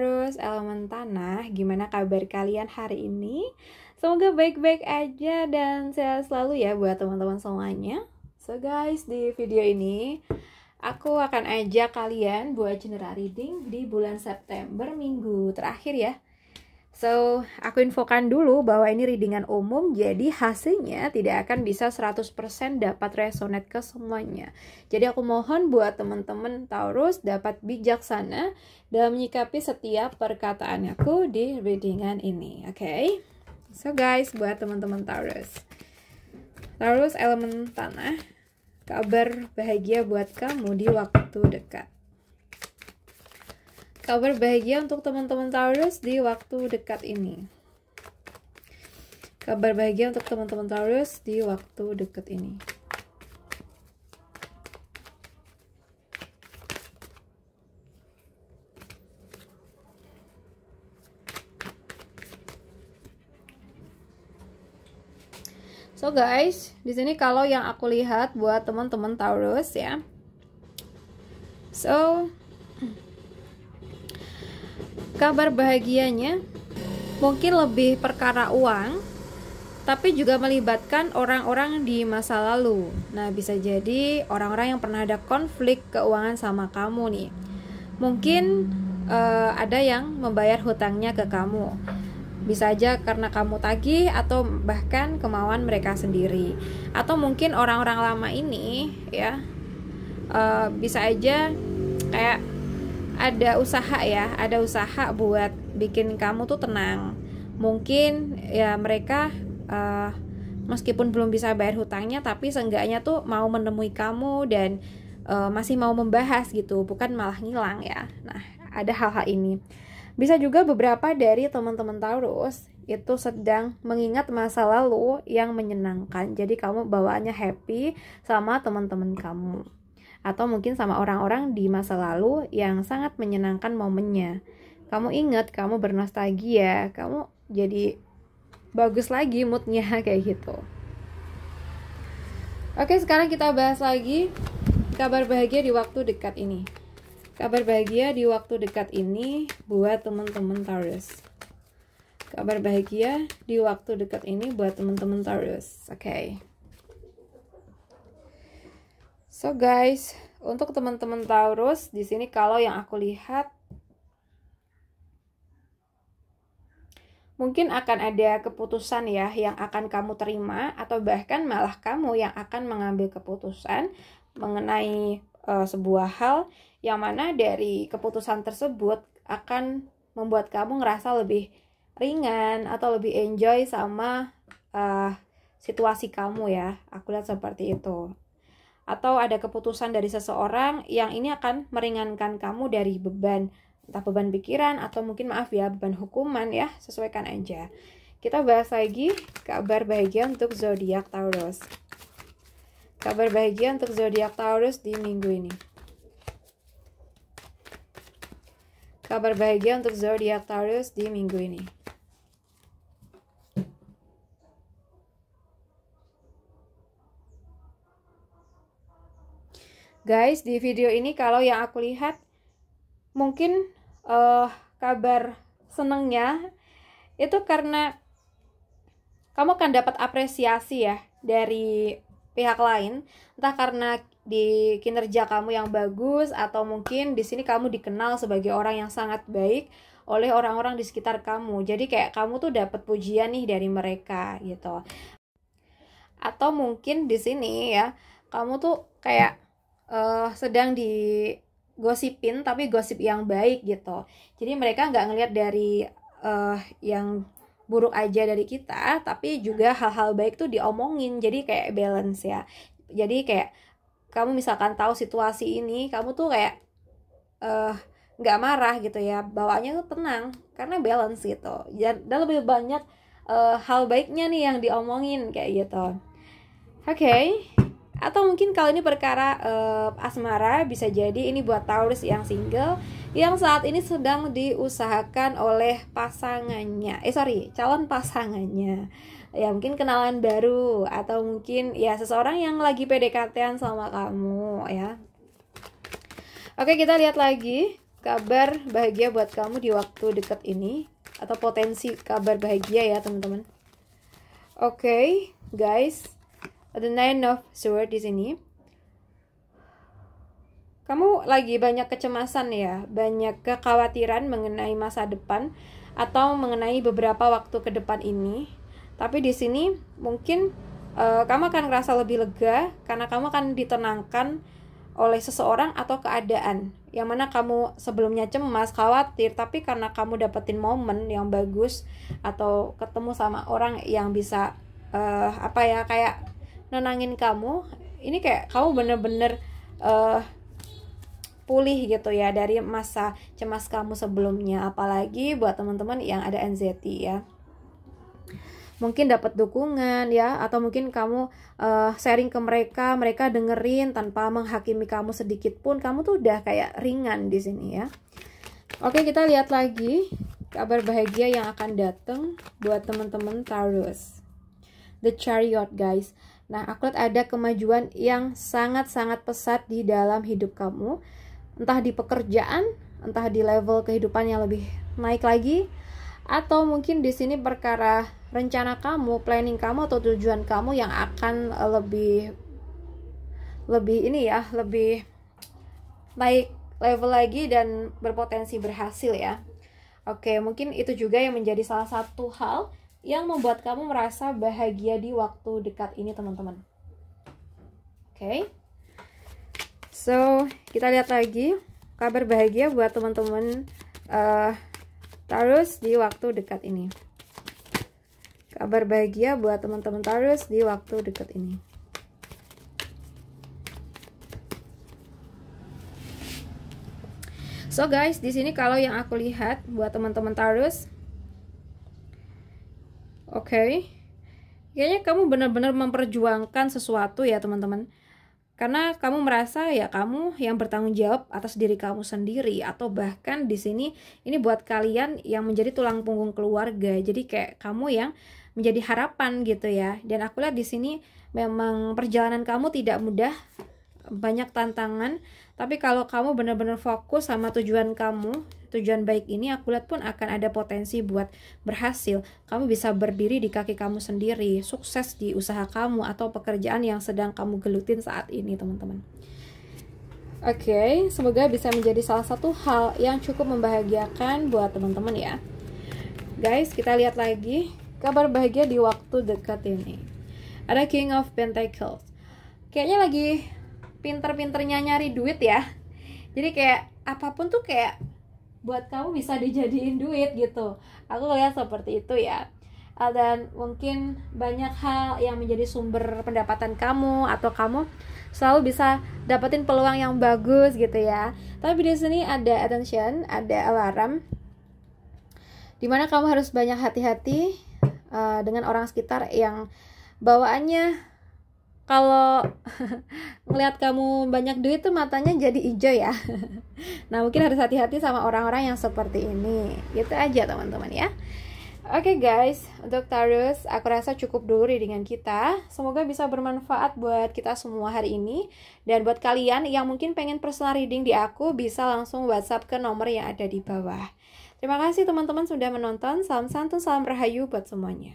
Taurus, elemen tanah, gimana kabar kalian hari ini? Semoga baik-baik aja dan sehat selalu ya buat teman-teman semuanya. So guys, di video ini aku akan ajak kalian buat general reading di bulan September minggu terakhir ya. So, aku infokan dulu bahwa ini readingan umum, jadi hasilnya tidak akan bisa 100% dapat resonate ke semuanya. Jadi aku mohon buat teman-teman Taurus dapat bijaksana dalam menyikapi setiap perkataan aku di readingan ini, oke? So guys, buat teman-teman Taurus. Taurus elemen tanah, kabar bahagia buat kamu di waktu dekat. Kabar bahagia untuk teman-teman Taurus di waktu dekat ini. Kabar bahagia untuk teman-teman Taurus di waktu dekat ini. So guys, di sini kalau yang aku lihat buat teman-teman Taurus ya. So kabar bahagianya mungkin lebih perkara uang, tapi juga melibatkan orang-orang di masa lalu. Nah, bisa jadi orang-orang yang pernah ada konflik keuangan sama kamu nih. Mungkin ada yang membayar hutangnya ke kamu. Bisa aja karena kamu tagih atau bahkan kemauan mereka sendiri. Atau mungkin orang-orang lama ini ya, bisa aja kayak ada usaha buat bikin kamu tuh tenang. Mungkin ya mereka meskipun belum bisa bayar hutangnya, tapi seenggaknya tuh mau menemui kamu dan masih mau membahas gitu, bukan malah ngilang ya. Nah, ada hal-hal ini. Bisa juga beberapa dari teman-teman Taurus itu sedang mengingat masa lalu yang menyenangkan. Jadi kamu bawaannya happy sama teman-teman kamu. Atau mungkin sama orang-orang di masa lalu yang sangat menyenangkan momennya. Kamu ingat, kamu bernostalgia, kamu jadi bagus lagi moodnya kayak gitu. Oke, sekarang kita bahas lagi kabar bahagia di waktu dekat ini. Kabar bahagia di waktu dekat ini buat teman-teman Taurus. Kabar bahagia di waktu dekat ini buat teman-teman Taurus. Oke. So guys, untuk teman-teman Taurus di sini kalau yang aku lihat mungkin akan ada keputusan ya yang akan kamu terima, atau bahkan malah kamu yang akan mengambil keputusan mengenai sebuah hal yang mana dari keputusan tersebut akan membuat kamu ngerasa lebih ringan atau lebih enjoy sama situasi kamu ya. Aku lihat seperti itu. Atau ada keputusan dari seseorang yang ini akan meringankan kamu dari beban, entah beban pikiran atau mungkin beban hukuman ya, sesuaikan aja. Kita bahas lagi kabar bahagia untuk zodiak Taurus. Kabar bahagia untuk zodiak Taurus di minggu ini. Kabar bahagia untuk zodiak Taurus di minggu ini. Guys, di video ini kalau yang aku lihat mungkin kabar senengnya itu karena kamu akan dapat apresiasi ya dari pihak lain, entah karena di kinerja kamu yang bagus atau mungkin di sini kamu dikenal sebagai orang yang sangat baik oleh orang-orang di sekitar kamu. Jadi kayak kamu tuh dapat pujian nih dari mereka gitu. Atau mungkin di sini ya kamu tuh kayak sedang digosipin, tapi gosip yang baik gitu. Jadi mereka nggak ngelihat dari yang buruk aja dari kita, tapi juga hal-hal baik tuh diomongin. Jadi kayak balance ya. Jadi kayak kamu misalkan tahu situasi ini, kamu tuh kayak nggak marah gitu ya, bawaannya tuh tenang karena balance gitu. Dan lebih banyak hal baiknya nih yang diomongin kayak gitu. Oke. Atau mungkin kalau ini perkara asmara, bisa jadi ini buat Taurus yang single yang saat ini sedang diusahakan oleh pasangannya. Calon pasangannya. Ya mungkin kenalan baru atau mungkin ya seseorang yang lagi PDKT-an sama kamu ya. Oke, kita lihat lagi kabar bahagia buat kamu di waktu dekat ini, atau potensi kabar bahagia ya teman-teman. Oke, guys, the Nine of Swords di sini. Kamu lagi banyak kecemasan ya, banyak kekhawatiran mengenai masa depan atau mengenai beberapa waktu ke depan ini. Tapi di sini mungkin kamu akan ngerasa lebih lega karena kamu akan ditenangkan oleh seseorang atau keadaan yang mana kamu sebelumnya cemas, khawatir, tapi karena kamu dapetin momen yang bagus atau ketemu sama orang yang bisa kayak nenangin kamu, ini kayak kamu bener-bener pulih gitu ya dari masa cemas kamu sebelumnya. Apalagi buat teman-teman yang ada anxiety ya, mungkin dapat dukungan ya, atau mungkin kamu sharing ke mereka, mereka dengerin tanpa menghakimi kamu sedikit pun, kamu tuh udah kayak ringan di sini ya. Oke, kita lihat lagi kabar bahagia yang akan datang buat teman-teman Taurus. The Chariot, guys. Nah, aku lihat ada kemajuan yang sangat-sangat pesat di dalam hidup kamu, entah di pekerjaan, entah di level kehidupan yang lebih naik lagi, atau mungkin di sini perkara rencana kamu, planning kamu atau tujuan kamu yang akan lebih naik level lagi dan berpotensi berhasil ya. Oke, mungkin itu juga yang menjadi salah satu hal yang membuat kamu merasa bahagia di waktu dekat ini teman-teman. Oke, so kita lihat lagi kabar bahagia buat teman-teman Taurus di waktu dekat ini. Kabar bahagia buat teman-teman Taurus di waktu dekat ini. So guys, di sini kalau yang aku lihat buat teman-teman Taurus, oke, kayaknya kamu benar-benar memperjuangkan sesuatu ya teman-teman. Karena kamu merasa ya kamu yang bertanggung jawab atas diri kamu sendiri, atau bahkan di sini ini buat kalian yang menjadi tulang punggung keluarga. Jadi kayak kamu yang menjadi harapan gitu ya. Dan aku lihat di sini memang perjalanan kamu tidak mudah, banyak tantangan. Tapi kalau kamu benar-benar fokus sama tujuan kamu, tujuan baik ini, aku lihat pun akan ada potensi buat berhasil. Kamu bisa berdiri di kaki kamu sendiri, sukses di usaha kamu atau pekerjaan yang sedang kamu gelutin saat ini teman-teman. Oke, semoga bisa menjadi salah satu hal yang cukup membahagiakan buat teman-teman ya. Guys, kita lihat lagi kabar bahagia di waktu dekat ini. Ada King of Pentacles. Kayaknya lagi pinter-pinternya nyari duit ya. Jadi kayak apapun tuh kayak buat kamu bisa dijadiin duit gitu. Aku lihat seperti itu ya. Dan mungkin banyak hal yang menjadi sumber pendapatan kamu, atau kamu selalu bisa dapetin peluang yang bagus gitu ya. Tapi di sini ada attention, ada alarm, dimana kamu harus banyak hati-hati dengan orang sekitar yang bawaannya kalau ngelihat kamu banyak duit tuh matanya jadi hijau ya. Nah, mungkin harus hati-hati sama orang-orang yang seperti ini. Gitu aja teman-teman ya. Oke guys, untuk Taurus aku rasa cukup dulu readingan kita. Semoga bisa bermanfaat buat kita semua hari ini. Dan buat kalian yang mungkin pengen personal reading di aku, bisa langsung WhatsApp ke nomor yang ada di bawah. Terima kasih teman-teman sudah menonton. Salam santun, salam rahayu buat semuanya.